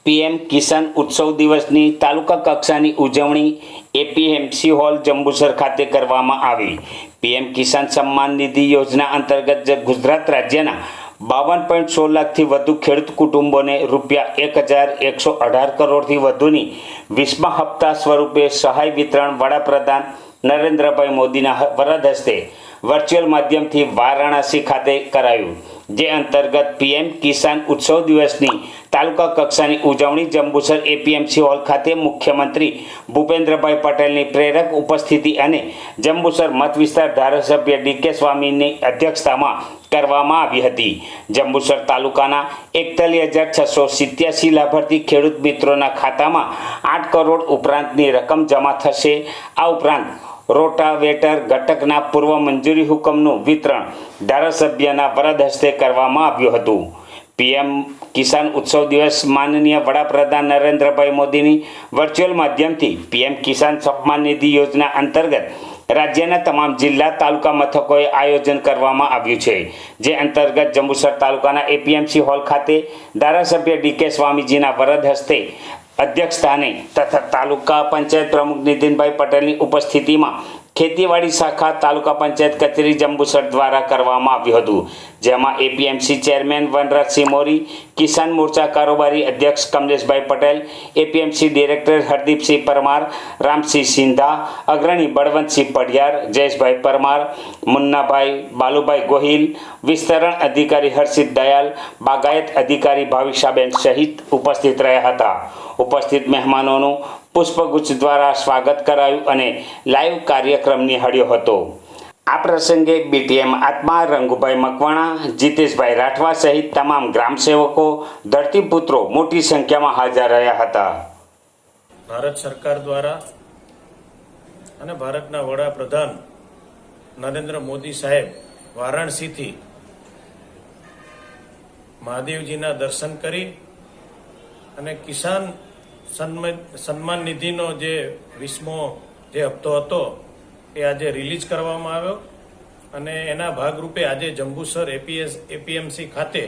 PM કિસાન ઉત્સવ દિવસની તાલુકા કક્ષાની ઉજવણી એપીએમસી હોલ જંબુસર ખાતે કરવામાં આવી। પીએમ કિસાન સન્માન નિધિ યોજના અંતર્ગત ગુજરાત રાજ્યના 52.16 લાખથી વધુ ખેડૂત કુટુંબોને ₹1,118 કરોડથી વધુની 20મા હપ્તા સ્વરૂપે સહાય વિતરણ વડાપ્રધાન નરેન્દ્રભાઈ મોદીના વરદ હસ્તે વર્ચ્યુઅલ માધ્યમથી વારાણસી ખાતે કરાયું। જે અંતર્ગત પીએમ કિસાન ઉત્સવ દિવસની તાલુકા કક્ષાની ઉજવણી જંબુસર એપીએમસી હોલ ખાતે મુખ્યમંત્રી ભૂપેન્દ્રભાઈ પટેલની પ્રેરક ઉપસ્થિતિ અને જંબુસર મત વિસ્તાર ધારાસભ્ય ડીકે સ્વામીની અધ્યક્ષતામાં કરવામાં આવી હતી। જંબુસર તાલુકાના 41,687 લાભાર્થી ખેડૂત મિત્રોના ખાતામાં 8 કરોડ ઉપરાંતની રકમ જમા થશે। આ ઉપરાંત રોટાવેટર ઘટકના પૂર્વ મંજૂરી હુકમનું વિતરણ ધારાસભ્યના વરદ હસ્તે કરવામાં આવ્યું હતું। પીએમ કિસાન ઉત્સવ દિવસ માનનીય વડાપ્રધાન નરેન્દ્રભાઈ મોદીની વર્ચ્યુઅલ માધ્યમથી પીએમ કિસાન સન્માન નિધિ યોજના અંતર્ગત રાજ્યના તમામ જિલ્લા તાલુકા મથકોએ આયોજન કરવામાં આવ્યું છે। જે અંતર્ગત જંબુસર તાલુકાના એપીએમસી હોલ ખાતે ધારાસભ્ય ડીકે સ્વામીજીના વરદ હસ્તે અધ્યક્ષસ્થાને તથા તાલુકા પંચાયત પ્રમુખ નીતિનભાઈ પટેલની ઉપસ્થિતિમાં ખેતીવાડી શાખા તાલુકા પંચાયત કચેરી જંબુસર દ્વારા કરવામાં આવ્યું હતું। જેમાં એપીએમસી ચેરમેન વનરાજસિંહ મોરી, કિસાન મોરચા કારોબારી અધ્યક્ષ કમલેશભાઈ પટેલ, એપીએમસી ડિરેક્ટર હરદીપસિંહ પરમાર, રામસિંહ સિંધા, અગ્રણી બળવંતસિંહ પઢિયાર, જયેશભાઈ પરમાર, મુન્નાભાઈ, બાલુભાઈ ગોહિલ, વિસ્તરણ અધિકારી હર્ષિત દયાલ, બાગાયત અધિકારી ભાવિશાબેન સહિત ઉપસ્થિત રહ્યા હતા। ઉપસ્થિત મહેમાનોનું પુષ્પગુચ્છ દ્વારા સ્વાગત કરાયું અને લાઈવ કાર્યક્રમ નિહાળ્યો હતો। આ પ્રસંગે બીટીએમ આત્મા, રંગુભાઈ મકવાણા, જીતેશભાઈ રાઠવા સહિત તમામ ગ્રામસેવકો, ધરતીપુત્રો મોટી સંખ્યામાં હાજર રહ્યા હતા। ભારત સરકાર દ્વારા અને ભારતના વડાપ્રધાન નરેન્દ્ર મોદી સાહેબ વારાણસીથી મહાદેવજીના દર્શન કરી અને કિસાન સન્માન નિધિનો જે 20મો જે હપ્તો હતો એ આજે રિલીઝ કરવામાં આવ્યો અને એના ભાગરૂપે આજે જંબુસર એપીએમસી ખાતે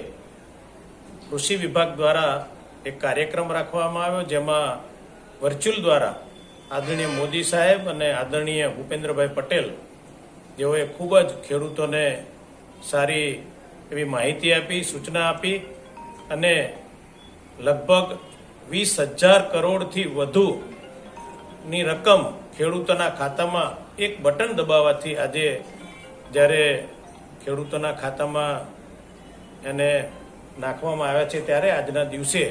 કૃષિ વિભાગ દ્વારા એક કાર્યક્રમ રાખવામાં આવ્યો, જેમાં વર્ચ્યુઅલ દ્વારા આદરણીય મોદી સાહેબ અને આદરણીય ભૂપેન્દ્રભાઈ પટેલ જેઓએ ખૂબ જ ખેડૂતોને સારી એવી માહિતી આપી, સૂચના આપી અને લગભગ 20,000 કરોડથી વધુની રકમ ખેડૂતોના ખાતામાં એક બટન દબાવવાથી આજે જ્યારે ખેડૂતોના ખાતામાં એને નાખવામાં આવ્યા છે ત્યારે આજના દિવસે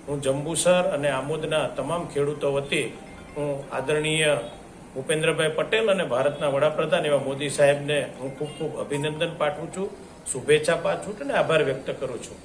હું જંબુસર અને આમોદના તમામ ખેડૂતો વતી હું આદરણીય ભૂપેન્દ્રભાઈ પટેલ અને ભારતના વડાપ્રધાન એવા મોદી સાહેબને હું ખૂબ ખૂબ અભિનંદન પાઠવું છું, શુભેચ્છા પાઠવું છું અને આભાર વ્યક્ત કરું છું।